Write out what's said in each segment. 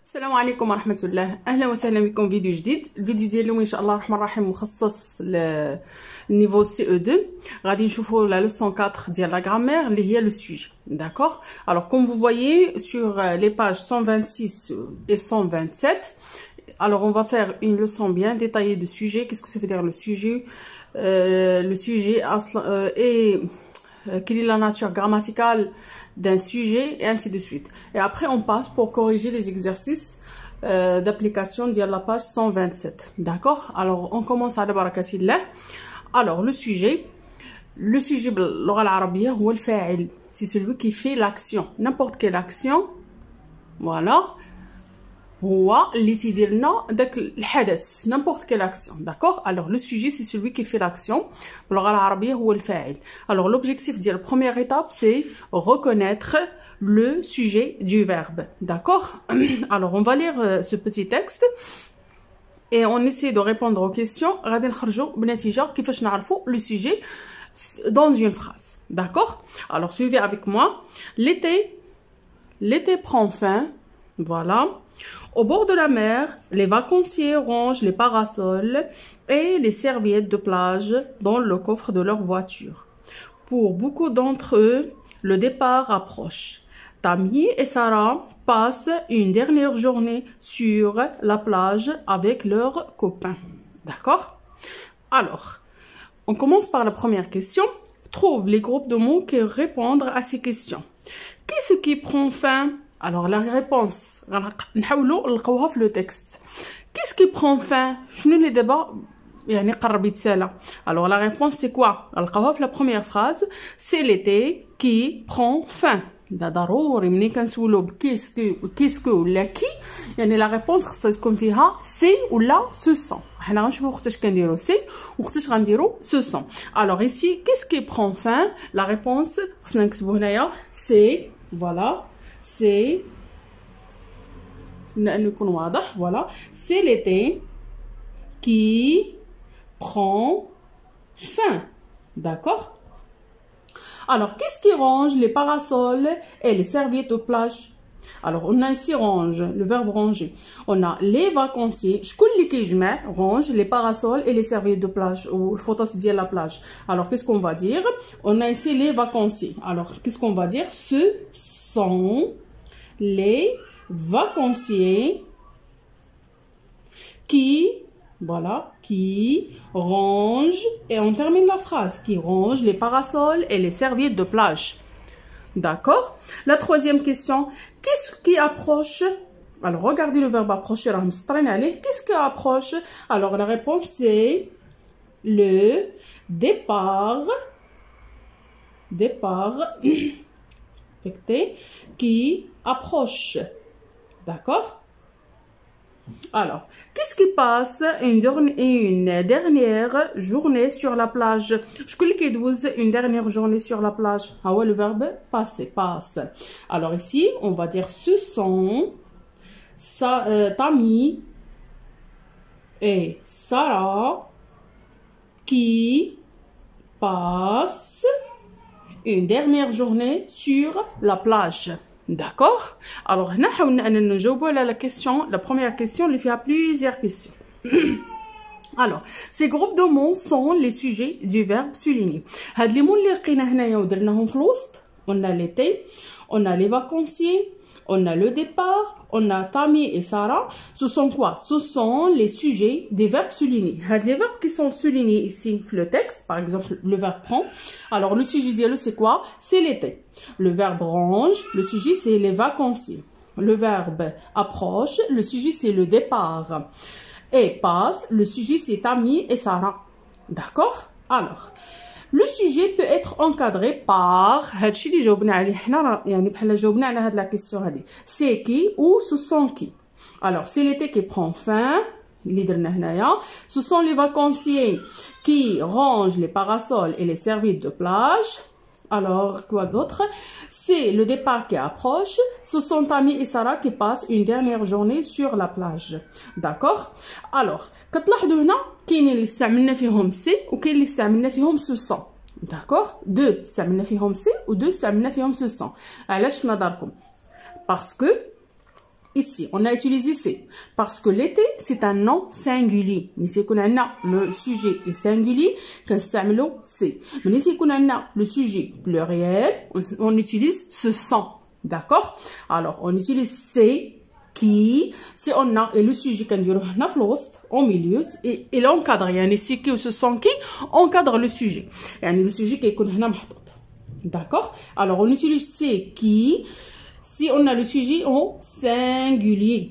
السلام عليكم ورحمة الله. أهلا وسهلا بكم فيديو جديد. الفيديو ديال اليوم إن شاء الله الرحمن الرحيم مخصص للنيفو CE2. غادي نشوفوا la leçon 4 ديال la grammaire اللي هي le sujet. D'accord. Alors comme vous voyez sur les pages 126 et 127, alors on va faire une leçon bien détaillée de sujet. Qu'est-ce que ça veut dire le sujet? Le sujet est quelle est la nature grammaticale d'un sujet et ainsi de suite. Et après on passe pour corriger les exercices d'application de la page 127. D'accord? Alors on commence à la barakatillah. Alors le sujet باللغة العربية هو الفاعل. C'est celui qui fait l'action. N'importe quelle action. Voilà. هو اللي تيدير لنا داك الحدث. N'importe quelle action. D'accord? Alors le sujet c'est celui qui fait l'action. باللغة العربية هو الفاعل. Alors l'objectif de la première étape c'est reconnaître le sujet du verbe. D'accord? Alors on va lire ce petit texte et on essaie de répondre aux questions. غادي نخرجوا بنتيجة كيفاش نعرفوا le sujet dans une phrase. D'accord? Alors suivez avec moi. L'été prend fin. Voilà. Au bord de la mer, les vacanciers rangent les parasols et les serviettes de plage dans le coffre de leur voiture. Pour beaucoup d'entre eux, le départ approche. Tammy et Sarah passent une dernière journée sur la plage avec leurs copains. D'accord? Alors, on commence par la première question. Trouve les groupes de mots qui répondent à ces questions. Qu'est-ce qui prend fin? Alors la réponse, نحاولوا نلقاوها في le texte. Qu'est-ce qui prend fin? شنو اللي دابا يعني قرب يتسالى؟ Alors la réponse c'est quoi? نلقاوها في la première phrase, c'est l'été qui prend fin. ده ضروري ملي كنسولو كيسكو ولا كي يعني لا ريبونس خصها تكون فيها سي ولا سو سون. حنا غنشوفو وقتاش كنديرو سي وقتاش غنديرو سو سون. Alors ici qu'est-ce qui prend fin? La réponse خصنا نكتبو هنايا سي. Voilà. C'est voilà, c'est l'été qui prend fin. D'accord? Alors, qu'est-ce qui range les parasols et les serviettes de plage? Alors, on a ici range, le verbe ranger. On a les vacanciers, range les parasols et les serviettes de plage, ou le photos de la plage. Alors, qu'est-ce qu'on va dire? On a ici les vacanciers. Alors, qu'est-ce qu'on va dire? Ce sont les vacanciers qui, voilà, qui rangent, et on termine la phrase, qui rangent les parasols et les serviettes de plage. D'accord? La troisième question, qu'est-ce qui approche? Alors, regardez le verbe approcher. Qu'est-ce qui approche? Alors, la réponse, c'est le départ qui approche. D'accord? Alors, qu'est-ce qui passe une dernière journée sur la plage? Je connais qu'il y une dernière journée sur la plage. Ah ouais, le verbe passer, passe. Alors ici, on va dire ce sont Tammy et Sarah qui passent une dernière journée sur la plage. D'accord? Alors, nous allons répondre à la première question, il y a plusieurs questions. Alors, ces groupes de mots sont les sujets du verbe souligner. Les mots on a l'été, on a les vacanciers, on a le départ, on a Tammy et Sarah. Ce sont quoi? Ce sont les sujets des verbes soulignés. Les verbes qui sont soulignés ici, le texte, par exemple, le verbe prend. Alors, le sujet dialogue, c'est quoi? C'est l'été. Le verbe range, le sujet, c'est les vacanciers. Le verbe approche, le sujet, c'est le départ. Et passe, le sujet, c'est Tammy et Sarah. D'accord? Alors, le sujet peut être encadré par c'est qui ou ce sont qui. Alors c'est l'été qui prend fin, ce sont les vacanciers qui rangent les parasols et les serviettes de plage. Alors quoi d'autre? C'est le départ qui approche, ce sont Tammy et Sarah qui passent une dernière journée sur la plage. D'accord? Alors كتلاحظوا هنا كاينين اللي استعملنا فيهم سي وكاين اللي استعملنا فيهم سو سون. D'accord? Deux استعملنا فيهم سي ودو استعملنا فيهم سو سون. علاش نظركم؟ Parce que ici, on a utilisé c'est parce que l'été, c'est un nom singulier. Ici, le sujet est singulier, c'est. Mais ici, le sujet pluriel, on utilise ce sont. D'accord? Alors, on utilise c'est, qui, si on a, et le sujet qu'on dit au milieu, et il encadre, il y a c'est qui ou ce sont qui, encadre le sujet. Le sujet qui est d'accord? Alors, on utilise c'est, qui, si on a le sujet au singulier,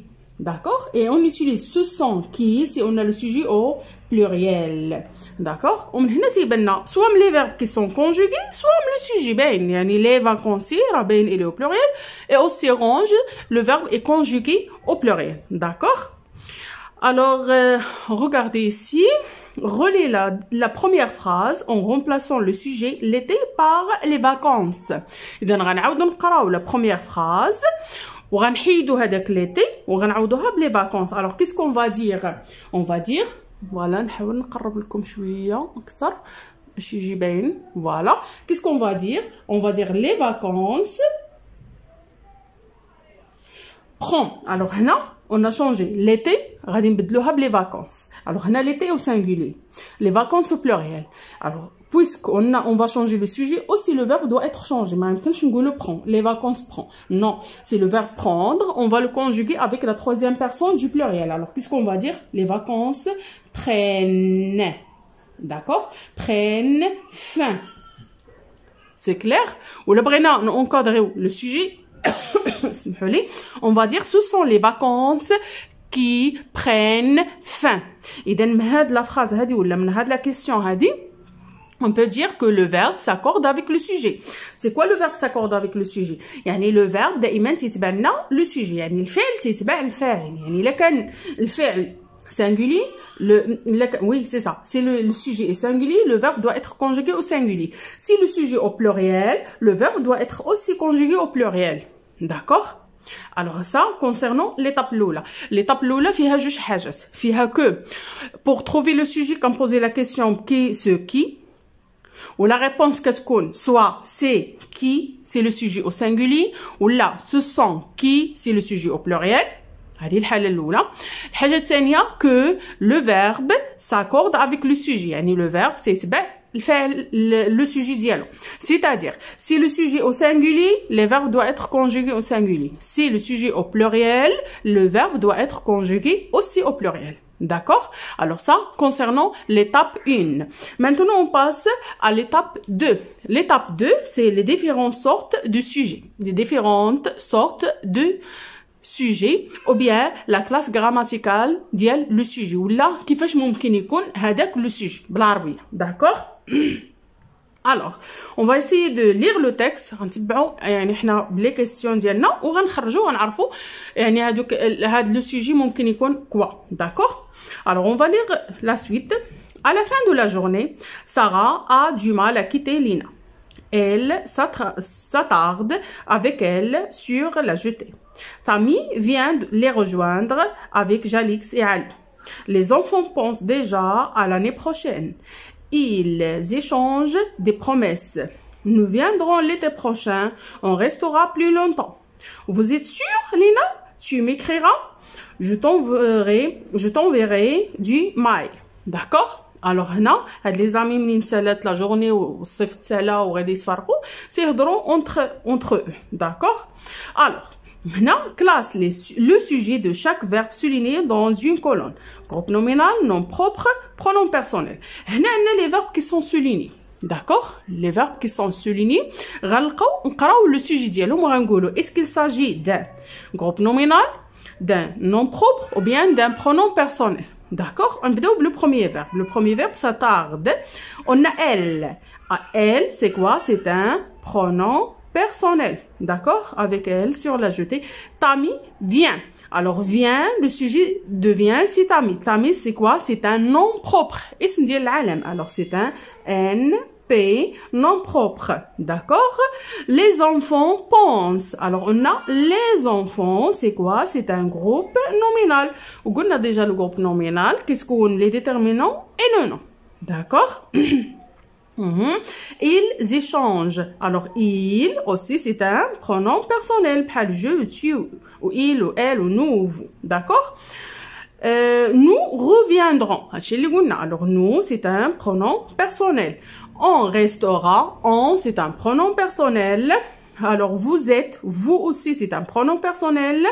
d'accord? Et on utilise ce sont qui si on a le sujet au pluriel, d'accord? Soit les verbes qui sont conjugués, soit le sujet, les vacances, il est au pluriel, et aussi orange, le verbe est conjugué au pluriel, d'accord? Alors, regardez ici. Relais la première phrase en remplaçant le sujet l'été par les vacances. إذا غنعاودو نقراو la première phrase وغنحيدو هذاك l'été وغنعاودوها بلي vacances. Alors qu'est-ce qu'on va dire? On va dire voilà نحاول نقرب لكم شوية أكثر باش يجي باين. Voilà. Qu'est-ce qu'on va dire? On va dire les vacances prend. Alors هنا on a changé l'été, غادي نبدلوها بلي vacances. Alors هنا l'été au singulier, les vacances au pluriel. Alors puisqu'on va changer le sujet, aussi le verbe doit être changé. Mais en même temps, je le prends, les vacances prend. Non, c'est le verbe prendre, on va le conjuguer avec la troisième personne du pluriel. Alors qu'est-ce qu'on va dire? Les vacances prennent. D'accord? Prennent fin. C'est clair? Ou le bréna, on encadre le sujet. On va dire ce sont les vacances qui prennent fin. Et dans la phrase ou la question on peut dire que le verbe s'accorde avec le sujet. C'est quoi le verbe s'accorde avec le sujet? Le verbe دائما تتبع le sujet. الفعل تتبع الفاعل. إلا كان الفعل singulier, oui, c'est ça. Si le sujet est singulier, le verbe doit être conjugué au singulier. Si le sujet est au pluriel, le verbe doit être aussi conjugué au pluriel. D'accord? Alors ça, concernant l'étape l'oula. L'étape l'oula, فيها جوج حاجات. فيها que, pour trouver le sujet, quand poser la question qui, ce qui, ou la réponse qu'est-ce qu'on, soit c'est qui, c'est le sujet au singulier, ou là, ce sont qui, c'est le sujet au pluriel. هذه الحالة الأولى. الحاجة الثانية que le verbe s'accorde avec le sujet. le verbe تتبع le sujet dialogue. C'est-à-dire, si le sujet au singulier, le verbe doit être conjugué au singulier. Si le sujet au pluriel, le verbe doit être conjugué aussi au pluriel. D'accord? Alors ça, concernant l'étape 1. Maintenant, on passe à l'étape 2. L'étape 2, c'est les différentes sortes de sujets. Les différentes sortes de sujet ou bien la classe grammaticale ديال le sujet ولا كيفاش ممكن يكون هذاك le sujet بالعربية. D'accord? Alors, on va essayer de lire le texte غنتبعوا حنا بلي كيسيون ديالنا وغنخرجوا ونعرفوا هذوك هذا le sujet ممكن يكون quoi. D'accord? Alors, on va lire la suite. À la fin de la journée, Sarah a du mal à quitter Lina. Elle s'attarde avec elle sur la jetée. Tammy vient les rejoindre avec Jalix et Ali. Les enfants pensent déjà à l'année prochaine. Ils échangent des promesses. Nous viendrons l'été prochain. On restera plus longtemps. Vous êtes sûre, Lina? Tu m'écriras? Je t'enverrai du mail. D'accord? Alors هنا هاد les amis منين سالات la journée والصيف تسالا وغادي يتفرقوا تيهضروا entre eux. D'accord? Alors هنا classe le sujet de chaque verbe souligné dans une colonne. Groupe nominal, nom propre, pronom personnel. هنا عندنا les verbes qui sont soulignés. D'accord? Les verbes qui sont soulignés. نقراو le sujet ديالهم وغنقولوا est-ce qu'il s'agit d'un groupe nominal, d'un nom propre ou bien d'un pronom personnel. D'accord? On va le premier verbe. Le premier verbe s'attarde. On a elle. Elle, c'est quoi? C'est un pronom personnel. D'accord? Avec elle sur la jetée. Tammy vient. Alors vient, le sujet devient c'est Tammy. Tammy, c'est quoi? C'est un nom propre. اسم ديال العالم. Alors c'est un NP, nom propre. D'accord? Les enfants pensent. Alors on a les enfants, c'est quoi? C'est un groupe nominal. On a déjà le groupe nominal. Qu'est-ce qu'on les déterminants et le nom. D'accord? Ils échangent. Alors, il aussi, c'est un pronom personnel. Pas je, tu, ou il, ou elle, ou nous, ou vous. D'accord? Nous reviendrons. Alors, nous, c'est un pronom personnel. On restera. On, c'est un pronom personnel. Alors, vous êtes. Vous aussi, c'est un pronom personnel.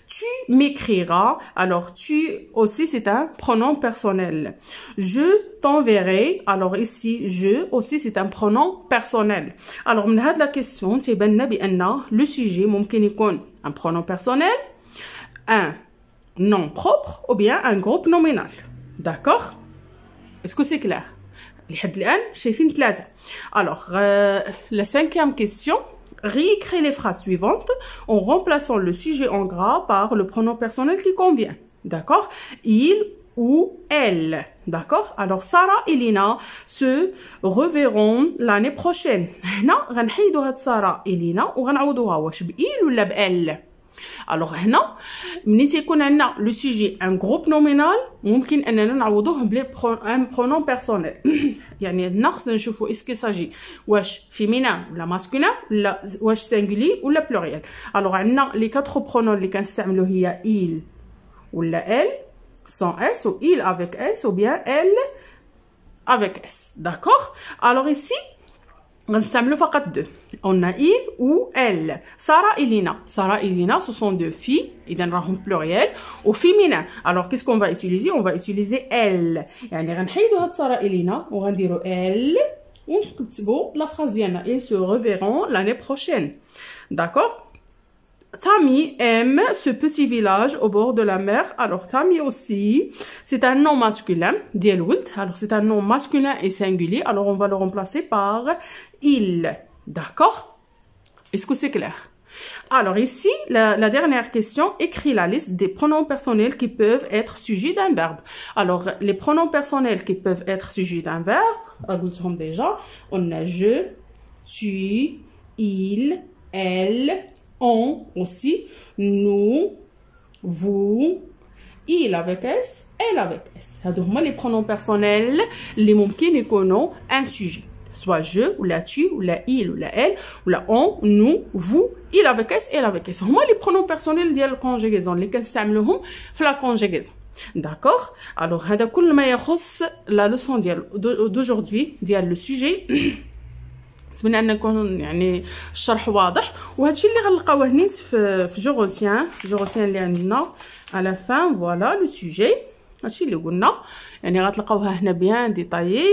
Tu m'écriras. Alors, tu aussi, c'est un pronom personnel. Je t'enverrai. Alors, ici, je aussi, c'est un pronom personnel. Alors, من هاد la question, تيبان بأن le sujet ممكن يكون un pronom personnel, un nom propre ou bien un groupe nominal. D'accord? Est-ce que c'est clair? لحد الآن شايفين ثلاثة. Alors, la cinquième question. Réécris les phrases suivantes en remplaçant le sujet en gras par le pronom personnel qui convient. D'accord? Il ou elle. D'accord? Alors, Sarah et Lina se reverront l'année prochaine. هنا غنحيدو هاد Sarah et Lina وغنعوضوها واش بإل ولا بأل. Alors هنا ملي تيكون عندنا لو سوجي ان جروب نومينال ممكن اننا نعوضوه بان برونون بيرسونيل. يعني هنا خصنا نشوفوا اسكي ساجي واش فيمينان ولا ماسكولين ولا واش سينغولي ولا بلوريال. الوغ عندنا لي 4 برونون اللي كنستعملو هي il ولا elle sans s ou il avec s ou bien elle avec s. D'accord? Alors ici غنستعملو فقط deux. On a il ou elle. Sarah et Lina. Sarah et Lina, ce sont deux filles. إذا راهم pluriel. Au féminin. Alors, qu'est-ce qu'on va utiliser? On va utiliser elle. يعني غنحيدو هاد Sarah et Lina وغنديرو elle. ونكتبو la phrase ديالنا. Ils se reverront l'année prochaine. D'accord? Tammy aime ce petit village au bord de la mer. Alors, Tammy aussi, c'est un nom masculin. ديال ولد. Alors, c'est un nom masculin et singulier. Alors, on va le remplacer par il. D'accord? Est-ce que c'est clair? Alors, ici, la dernière question, écris la liste des pronoms personnels qui peuvent être sujets d'un verbe. Alors, les pronoms personnels qui peuvent être sujets d'un verbe, ragoutons déjà, on a je, tu, il, elle, on aussi, nous, vous, il avec S, elle avec S. هادو هما les pronoms personnels اللي ممكن يكونوا un sujet. Soit je, ou la tu, ou la il, ou la elle, ou la on, nous, vous, il avec s, elle avec s. هما les pronoms personnels ديال الconjugaison اللي كنستعملوهم في la conjugaison. D'accord? Alors هذا كل ما يخص la leçon ديال d'aujourd'hui ديال le sujet. نتمنى ان يكون يعني الشرح واضح وهادشي اللي غنلقاوه نيت في جو روتيان اللي عندنا على فان. فوالا لو سوجي هادشي اللي قلنا يعني غتلقاوها هنا بيان ديتايي.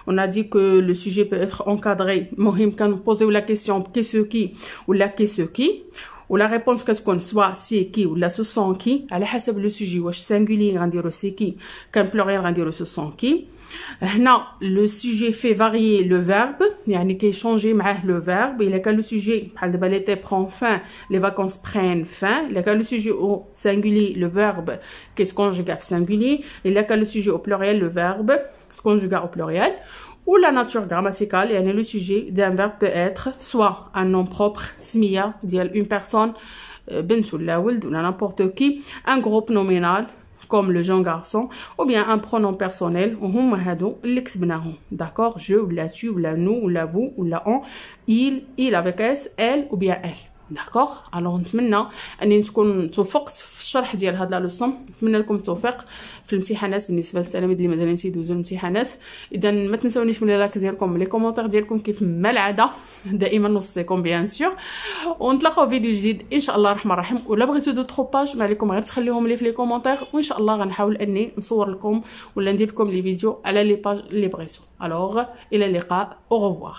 On a dit que le sujet peut être encadré. مهم كنبوزيو la question qui ce qui ولا qui ce qui ou la réponse كتكون soit c'est qui ولا ce sont qui على حسب le sujet. واش singulier غنديرو c'est qui كان pluriel غنديرو ce sont qui. هنا le sujet fait varier le verbe يعني كيشونجي معاه le verbe. إلا كان le sujet بحال دابا l'été prend fin les vacances prennent fin. إلا كان le sujet au singulier le verbe qui se conjugue au singulier. إلا كان le sujet au pluriel le verbe se conjugue au pluriel. Ou la nature grammaticale, يعني le sujet d'un verbe peut être soit un nom propre, سمية ديال une personne, بنت ولا ولد ولا n'importe qui, un groupe nominal comme le jeune garçon, ou bien un pronom personnel, وهما هادو اللي كتبناهم. D'accord? Je ou la tu ou la nous ou la vous ou la on, il avec s, elle ou bien elle. داكوغ. الوغ نتمنى اني تكون توفقت في الشرح ديال هاد لا لوسون. نتمنى لكم التوفيق في الامتحانات بالنسبه للتلاميذ اللي مازالين تيدوزوا الامتحانات. اذا ما تنساونيش من اللايك ديالكم لي كومونتير ديالكم كيف ما العاده دائما نوصيكم بيان سور. ونتلاقاو في فيديو جديد ان شاء الله الرحمن الرحيم. ولا بغيتو دو ترو باج ما عليكم غير تخليهم لي في لي كومونتير وان شاء الله غنحاول اني نصور لكم ولا ندير لكم لي فيديو على لي باج اللي بغيتو. الوغ الى اللقاء. او ريفوار.